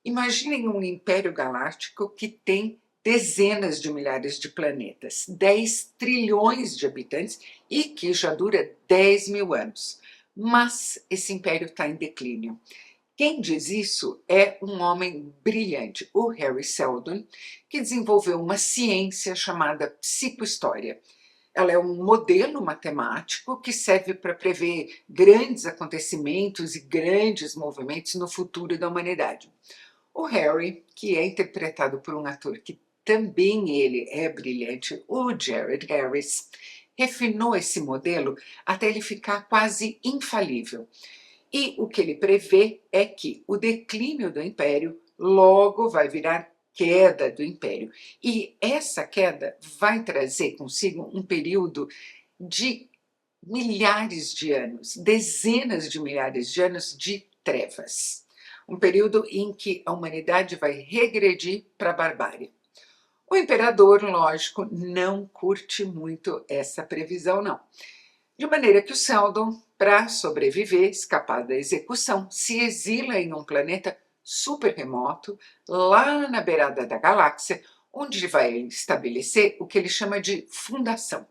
Imaginem um império galáctico que tem dezenas de milhares de planetas, 10 trilhões de habitantes e que já dura 10.000 anos. Mas esse império está em declínio. Quem diz isso é um homem brilhante, o Hari Seldon, que desenvolveu uma ciência chamada psicohistória. Ela é um modelo matemático que serve para prever grandes acontecimentos e grandes movimentos no futuro da humanidade. O Harry, que é interpretado por um ator que também ele é brilhante, o Jared Harris, refinou esse modelo até ele ficar quase infalível. E o que ele prevê é que o declínio do Império logo vai virar queda do Império. E essa queda vai trazer consigo um período de milhares de anos, dezenas de milhares de anos de trevas. Um período em que a humanidade vai regredir para a barbárie. O imperador, lógico, não curte muito essa previsão, não. De maneira que o Seldon, para sobreviver, escapar da execução, se exila em um planeta super remoto, lá na beirada da galáxia, onde ele vai estabelecer o que ele chama de fundação.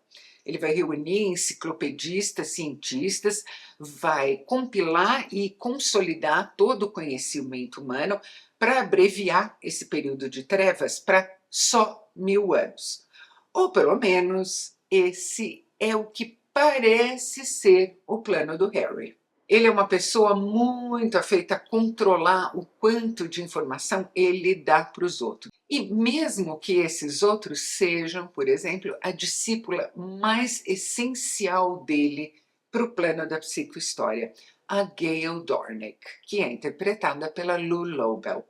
Ele vai reunir enciclopedistas, cientistas, vai compilar e consolidar todo o conhecimento humano para abreviar esse período de trevas para só 1000 anos. Ou pelo menos esse é o que parece ser o plano do Harry. Ele é uma pessoa muito afeita a controlar o quanto de informação ele dá para os outros. E mesmo que esses outros sejam, por exemplo, a discípula mais essencial dele para o plano da psicohistória, a Gale Dornick, que é interpretada pela Lou Lobel.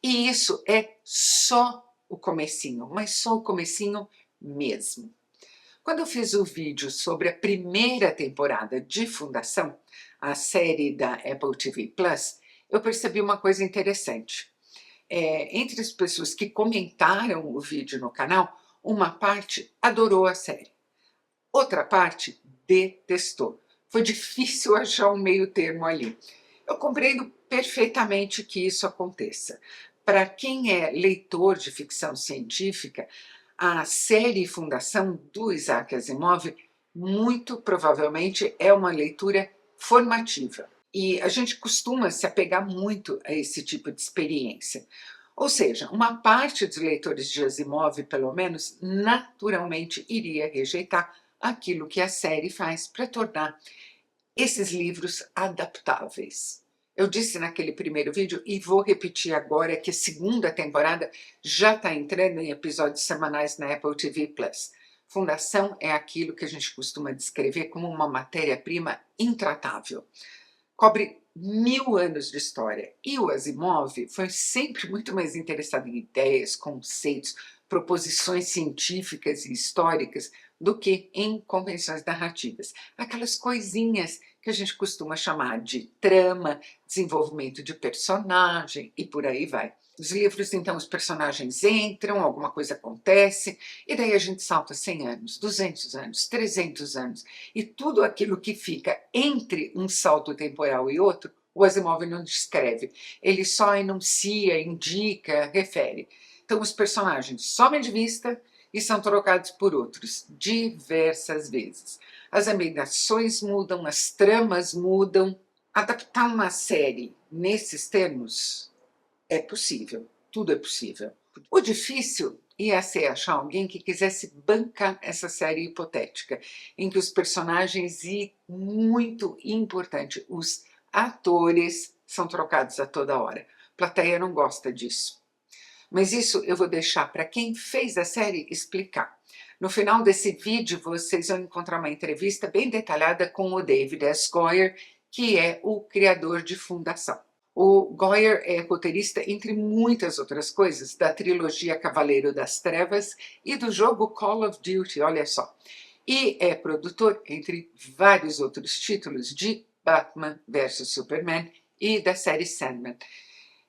E isso é só o comecinho, mas só o comecinho mesmo. Quando eu fiz o vídeo sobre a primeira temporada de Fundação, a série da Apple TV Plus, eu percebi uma coisa interessante. Entre as pessoas que comentaram o vídeo no canal, uma parte adorou a série, outra parte detestou. Foi difícil achar um meio termo ali. Eu compreendo perfeitamente que isso aconteça. Para quem é leitor de ficção científica, a série Fundação do Isaac Asimov muito provavelmente é uma leitura formativa. E a gente costuma se apegar muito a esse tipo de experiência. Ou seja, uma parte dos leitores de Asimov, pelo menos, naturalmente iria rejeitar aquilo que a série faz para tornar esses livros adaptáveis. Eu disse naquele primeiro vídeo e vou repetir agora que a segunda temporada já está entrando em episódios semanais na Apple TV Plus. Fundação é aquilo que a gente costuma descrever como uma matéria-prima intratável. Cobre 1000 anos de história e o Asimov foi sempre muito mais interessado em ideias, conceitos, proposições científicas e históricas do que em convenções narrativas. Aquelas coisinhas que a gente costuma chamar de trama, desenvolvimento de personagem e por aí vai. Nos livros, então, os personagens entram, alguma coisa acontece, e daí a gente salta 100 anos, 200 anos, 300 anos. E tudo aquilo que fica entre um salto temporal e outro, o Asimov não descreve. Ele só enuncia, indica, refere. Então, os personagens somem de vista e são trocados por outros diversas vezes. As ambientações mudam, as tramas mudam. Adaptar uma série nesses termos é possível, tudo é possível. O difícil ia ser achar alguém que quisesse bancar essa série hipotética, em que os personagens, e muito importante, os atores são trocados a toda hora. A plateia não gosta disso. Mas isso eu vou deixar para quem fez a série explicar. No final desse vídeo, vocês vão encontrar uma entrevista bem detalhada com o David S. Goyer, que é o criador de Fundação. O Goyer é roteirista, entre muitas outras coisas, da trilogia Cavaleiro das Trevas e do jogo Call of Duty, olha só. E é produtor, entre vários outros títulos, de Batman vs Superman e da série Sandman.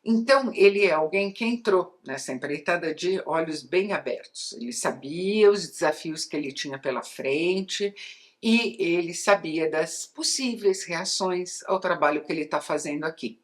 Então, ele é alguém que entrou nessa empreitada de olhos bem abertos. Ele sabia os desafios que ele tinha pela frente e ele sabia das possíveis reações ao trabalho que ele está fazendo aqui,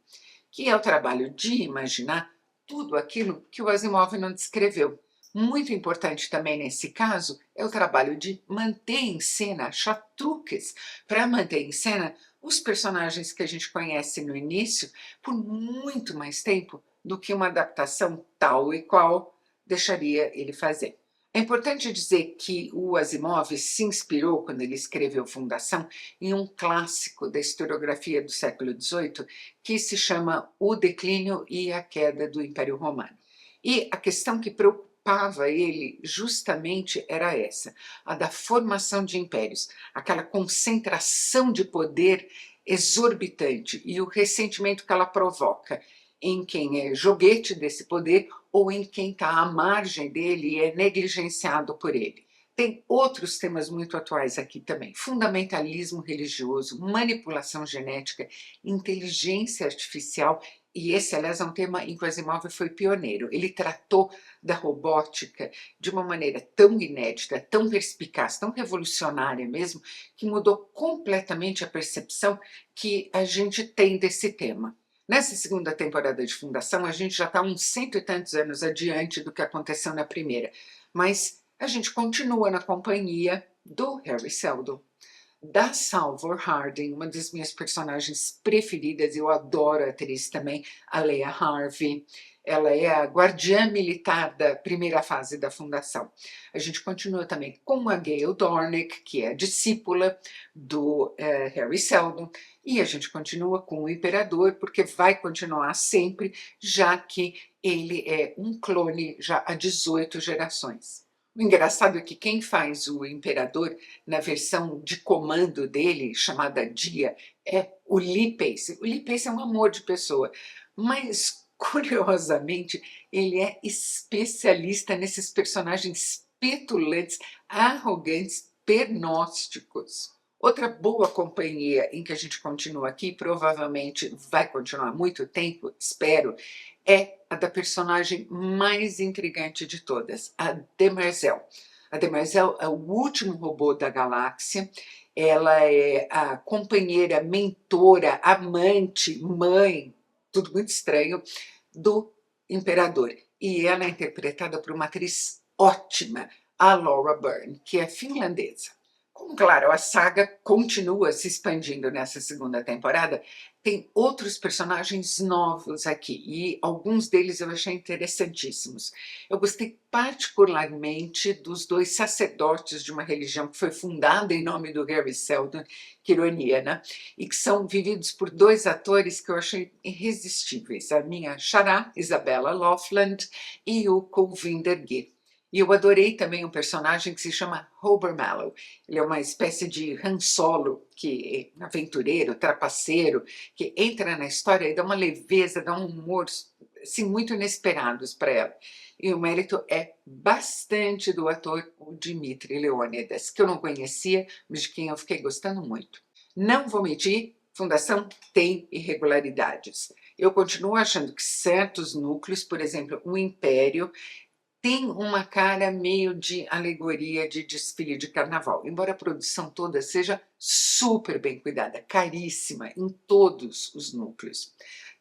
que é o trabalho de imaginar tudo aquilo que o Asimov não descreveu. Muito importante também nesse caso é o trabalho de manter em cena, achar truques para manter em cena os personagens que a gente conhece no início por muito mais tempo do que uma adaptação tal e qual deixaria ele fazer. É importante dizer que o Asimov se inspirou, quando ele escreveu Fundação, em um clássico da historiografia do século XVIII que se chama O Declínio e a Queda do Império Romano. E a questão que preocupava ele justamente era essa, a da formação de impérios, aquela concentração de poder exorbitante e o ressentimento que ela provoca em quem é joguete desse poder ou em quem está à margem dele e é negligenciado por ele. Tem outros temas muito atuais aqui também: fundamentalismo religioso, manipulação genética, inteligência artificial, e esse, aliás, é um tema em que o Asimov foi pioneiro. Ele tratou da robótica de uma maneira tão inédita, tão perspicaz, tão revolucionária mesmo, que mudou completamente a percepção que a gente tem desse tema. Nessa segunda temporada de Fundação, a gente já está uns 100 e tantos anos adiante do que aconteceu na primeira, mas a gente continua na companhia do Harry Seldon, da Salvor Harding, uma das minhas personagens preferidas. Eu adoro a atriz também, a Leah Harvey. Ela é a guardiã militar da primeira fase da Fundação. A gente continua também com a Gayle Dornick, que é a discípula do Harry Seldon, e a gente continua com o Imperador, porque vai continuar sempre, já que ele é um clone já há 18 gerações. O engraçado é que quem faz o Imperador na versão de comando dele, chamada Dia, é o Lee Pace. O Lee Pace é um amor de pessoa, mas, curiosamente, ele é especialista nesses personagens petulantes, arrogantes, pernósticos. Outra boa companhia em que a gente continua aqui, provavelmente vai continuar há muito tempo, espero, é a da personagem mais intrigante de todas, a Demerzel. A Demerzel é o último robô da galáxia. Ela é a companheira, mentora, amante, mãe, tudo muito estranho, do Imperador. E ela é interpretada por uma atriz ótima, a Laura Byrne, que é finlandesa. Como, claro, a saga continua se expandindo nessa segunda temporada, tem outros personagens novos aqui, e alguns deles eu achei interessantíssimos. Eu gostei particularmente dos 2 sacerdotes de uma religião que foi fundada em nome do Harry Seldon, que ironia, né? E que são vividos por 2 atores que eu achei irresistíveis, a minha xará, Isabella Loughlin, e o Kulvinder Gill. E eu adorei também um personagem que se chama Hober Mallow. Ele é uma espécie de Han Solo, que é aventureiro, trapaceiro, que entra na história e dá uma leveza, dá um humor assim, muito inesperados para ela. E o mérito é bastante do ator o Dmitry Leônidas, que eu não conhecia, mas de quem eu fiquei gostando muito. Não vou mentir, Fundação tem irregularidades. Eu continuo achando que certos núcleos, por exemplo, o Império, tem uma cara meio de alegoria de desfile de carnaval, embora a produção toda seja super bem cuidada, caríssima em todos os núcleos.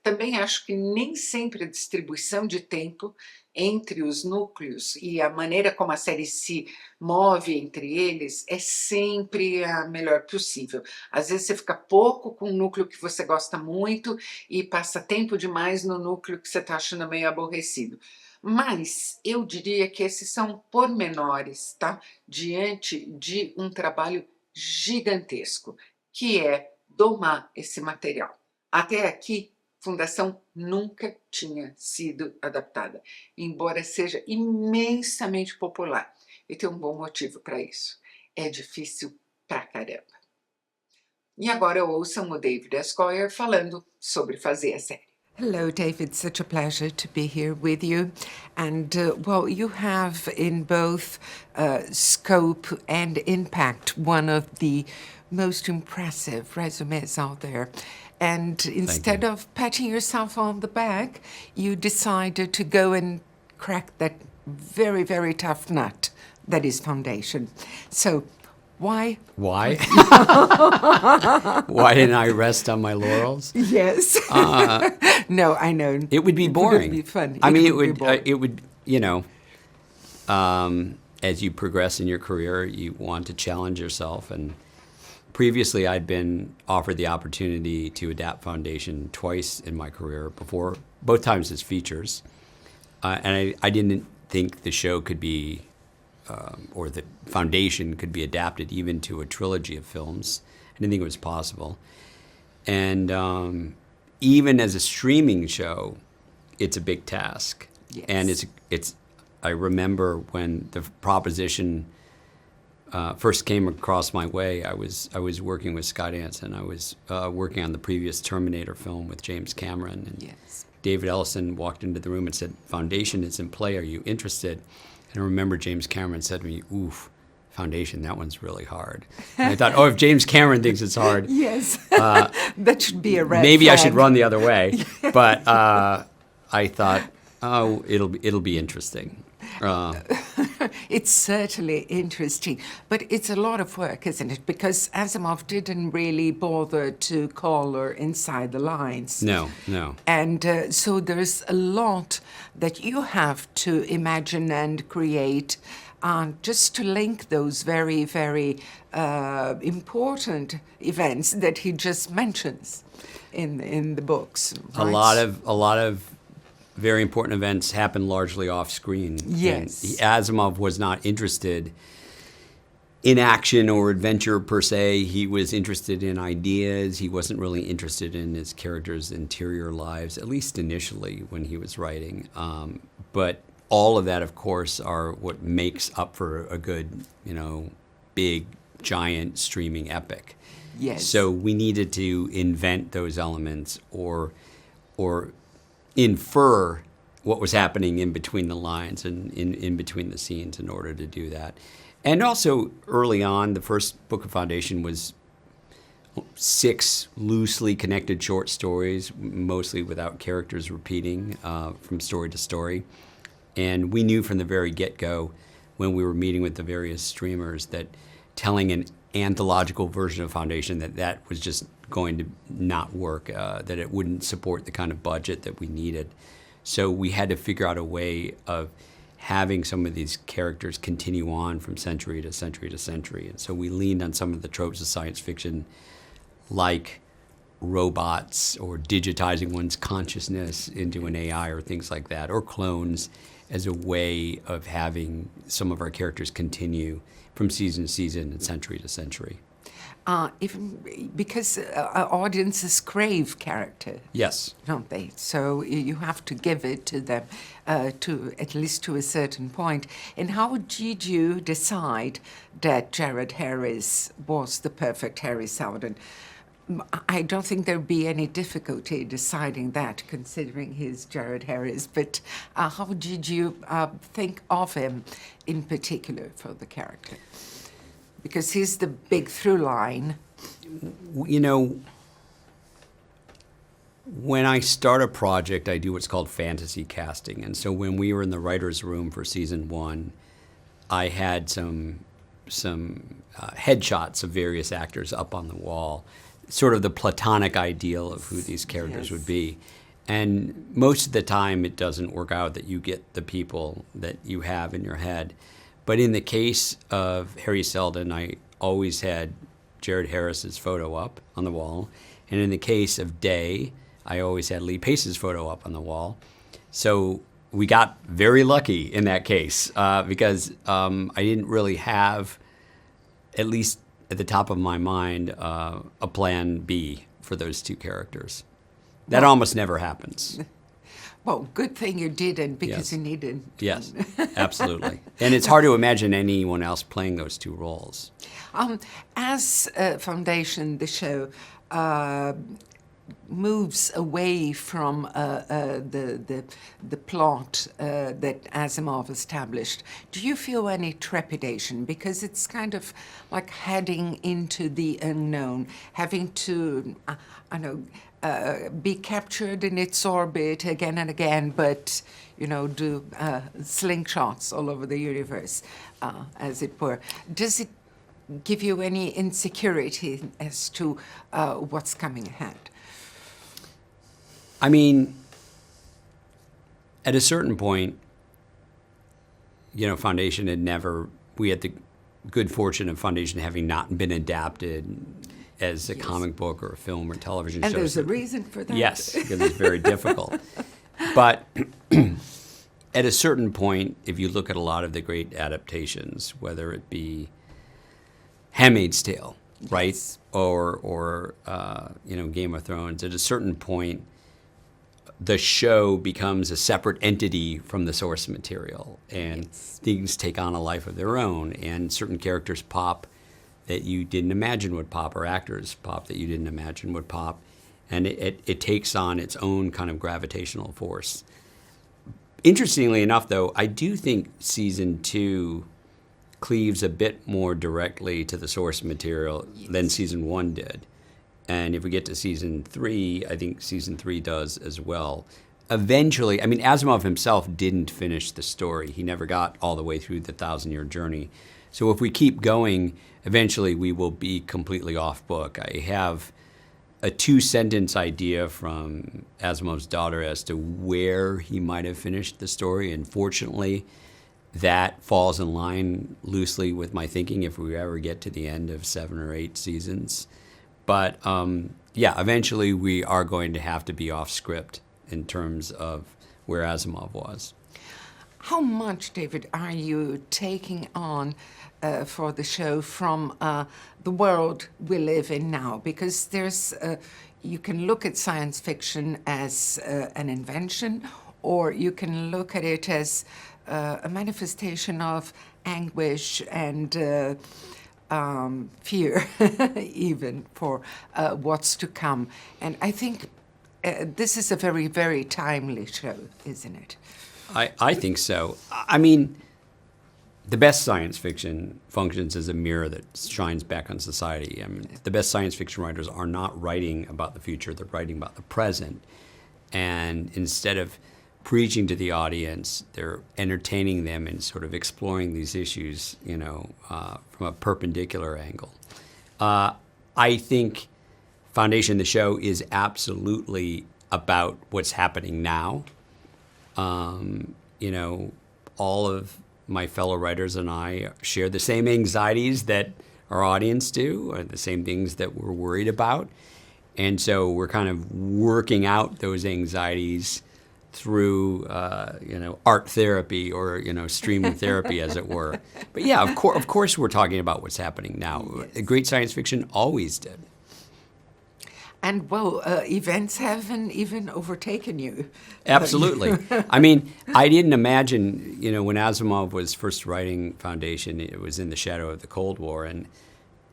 Também acho que nem sempre a distribuição de tempo entre os núcleos e a maneira como a série se move entre eles é sempre a melhor possível. Às vezes você fica pouco com um núcleo que você gosta muito e passa tempo demais no núcleo que você está achando meio aborrecido. Mas eu diria que esses são pormenores, tá? Diante de um trabalho gigantesco, que é domar esse material. Até aqui, Fundação nunca tinha sido adaptada, embora seja imensamente popular. E tem um bom motivo para isso. É difícil pra caramba. E agora ouçam o David S. Goyer falando sobre fazer a série. Hello, David. Such a pleasure to be here with you. And, well, you have in both scope and impact one of the most impressive resumes out there. And instead of patting yourself on the back, you decided to go and crack that very, very tough nut that is Foundation. So Why? Why? Why didn't I rest on my laurels? Yes. No, I know. It would be boring. It would be fun. I mean, be boring. it would, you know, as you progress in your career, you want to challenge yourself. And previously, I'd been offered the opportunity to adapt Foundation twice in my career before, both times as features. And I didn't think the show could be, or the Foundation could be adapted even to a trilogy of films. I didn't think it was possible. And even as a streaming show, it's a big task. Yes. And it's. I remember when the proposition first came across my way. I was working with Skydance, and I was working on the previous Terminator film with James Cameron. And Yes. David Ellison walked into the room and said, "Foundation is in play. Are you interested?" And I remember James Cameron said to me, "Oof, Foundation, that one's really hard." And I thought, oh, if James Cameron thinks it's hard, Yes. That should be a red maybe flag. I should run the other way. But I thought, oh, it'll be interesting. It's certainly interesting, but it's a lot of work, isn't it? Because Asimov didn't really bother to color inside the lines. No. And so there's a lot that you have to imagine and create just to link those very, very important events that he just mentions in the books. A lot of very important events happen largely off screen. Yes. And Asimov was not interested in action or adventure per se. He was interested in ideas. He wasn't really interested in his characters' interior lives, at least initially when he was writing. But all of that, of course, are what makes up for a good, big, giant streaming epic. Yes. So we needed to invent those elements or infer what was happening in between the lines and in between the scenes in order to do that. And also early on, the first book of Foundation was 6 loosely connected short stories, mostly without characters repeating from story to story. And we knew from the very get-go when we were meeting with the various streamers that telling an anthological version of Foundation that was just going to not work, that it wouldn't support the kind of budget that we needed. So we had to figure out a way of having some of these characters continue on from century to century to century. And so we leaned on some of the tropes of science fiction, like robots or digitizing one's consciousness into an AI or things like that, or clones, as a way of having some of our characters continue from season to season and century to century. Even because audiences crave character. Yes. Don't they? So you have to give it to them, to at least to a certain point. And how did you decide that Jared Harris was the perfect Harry Seldon? I don't think there'd be any difficulty deciding that, considering he's Jared Harris. But how did you think of him in particular for the character? Because he's the big through line. When I start a project, I do what's called fantasy casting. And so when we were in the writer's room for season 1, I had some headshots of various actors up on the wall, sort of the platonic ideal of who these characters would be. And most of the time, it doesn't work out that you get the people that you have in your head. But in the case of Harry Seldon, I always had Jared Harris's photo up on the wall. And in the case of Day, I always had Lee Pace's photo up on the wall. So we got very lucky in that case because I didn't really have, at least at the top of my mind, a plan B for those 2 characters. That almost never happens. Well, good thing you didn't, because Yes. you needed. Yes, absolutely. And it's hard to imagine anyone else playing those 2 roles. As Foundation, the show, moves away from the plot that Asimov established, do you feel any trepidation? Because it's kind of like heading into the unknown, having to, be captured in its orbit again and again, but, do slingshots all over the universe, as it were. Does it give you any insecurity as to what's coming ahead? I mean, at a certain point, Foundation we had the good fortune of Foundation having not been adapted as a comic book or a film or television show. And there's a reason for that. Yes, because it's very difficult. But at a certain point, if you look at a lot of the great adaptations, whether it be Handmaid's Tale, right, or Game of Thrones, at a certain point, the show becomes a separate entity from the source material, and things take on a life of their own, and certain characters pop that you didn't imagine would pop, or actors pop that you didn't imagine would pop, and it takes on its own kind of gravitational force. Interestingly enough, though, I do think season 2 cleaves a bit more directly to the source material than season 1 did. And if we get to season 3, I think season 3 does as well. Eventually, I mean, Asimov himself didn't finish the story. He never got all the way through the 1,000-year journey. So if we keep going, eventually we will be completely off book. I have a 2-sentence idea from Asimov's daughter as to where he might have finished the story. And fortunately, that falls in line loosely with my thinking if we ever get to the end of 7 or 8 seasons. But eventually we are going to have to be off script in terms of where Asimov was. How much, David, are you taking on for the show from the world we live in now? Because you can look at science fiction as an invention, or you can look at it as a manifestation of anguish and fear, even for what's to come. And I think this is a very, very timely show, isn't it? I think so. I mean, the best science fiction functions as a mirror that shines back on society. I mean, the best science fiction writers are not writing about the future, they're writing about the present. And instead of preaching to the audience, they're entertaining them and sort of exploring these issues, from a perpendicular angle. I think Foundation, the show, is absolutely about what's happening now. All of my fellow writers and I share the same anxieties that our audience do, or the same things that we're worried about. And so we're kind of working out those anxieties through, art therapy or, streaming therapy, as it were. But yeah, of course we're talking about what's happening now. Yes. Great science fiction always did. And, events haven't even overtaken you. Absolutely. I mean, I didn't imagine, when Asimov was first writing Foundation, it was in the shadow of the Cold War, and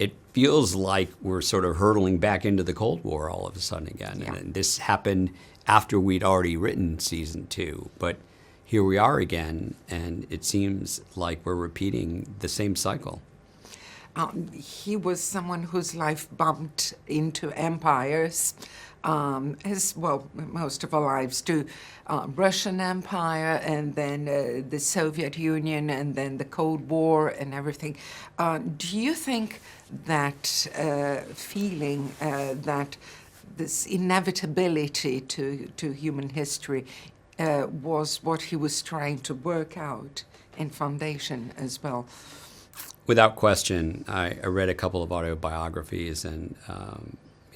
it feels like we're sort of hurtling back into the Cold War all of a sudden again. Yeah. And this happened after we'd already written season 2. But here we are again, and it seems like we're repeating the same cycle. He was someone whose life bumped into empires, as well, most of our lives do. Russian Empire, and then the Soviet Union, and then the Cold War and everything. Do you think that feeling that this inevitability to human history was what he was trying to work out in Foundation as well? Without question. I read a couple of autobiographies, and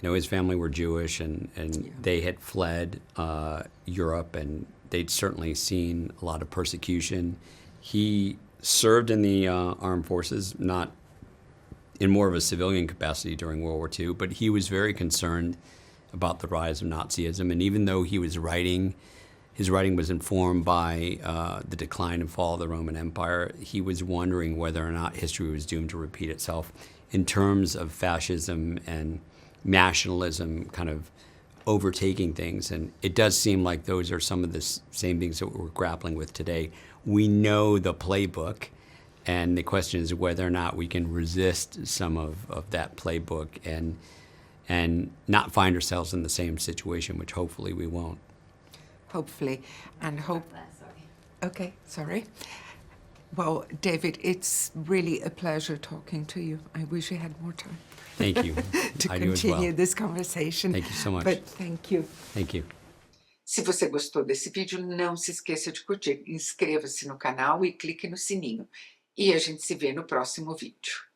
his family were Jewish, and they had fled Europe, and they'd certainly seen a lot of persecution. He served in the armed forces, not in more of a civilian capacity during World War II, but he was very concerned about the rise of Nazism. And even though he was writing, his writing was informed by the decline and fall of the Roman Empire, he was wondering whether or not history was doomed to repeat itself in terms of fascism and nationalism kind of overtaking things. And it does seem like those are some of the same things that we're grappling with today. We know the playbook, and the question is whether or not we can resist some of that playbook and not find ourselves in the same situation, which hopefully we won't. Hopefully, and hope. Okay, sorry. Well, David, it's really a pleasure talking to you. I wish we had more time Thank you. to I do as continue well. this conversation. Thank you so much. But thank you. Thank you. Se você gostou desse vídeo, não se esqueça de curtir, inscreva-se no canal e clique no sininho. E a gente se vê no próximo vídeo.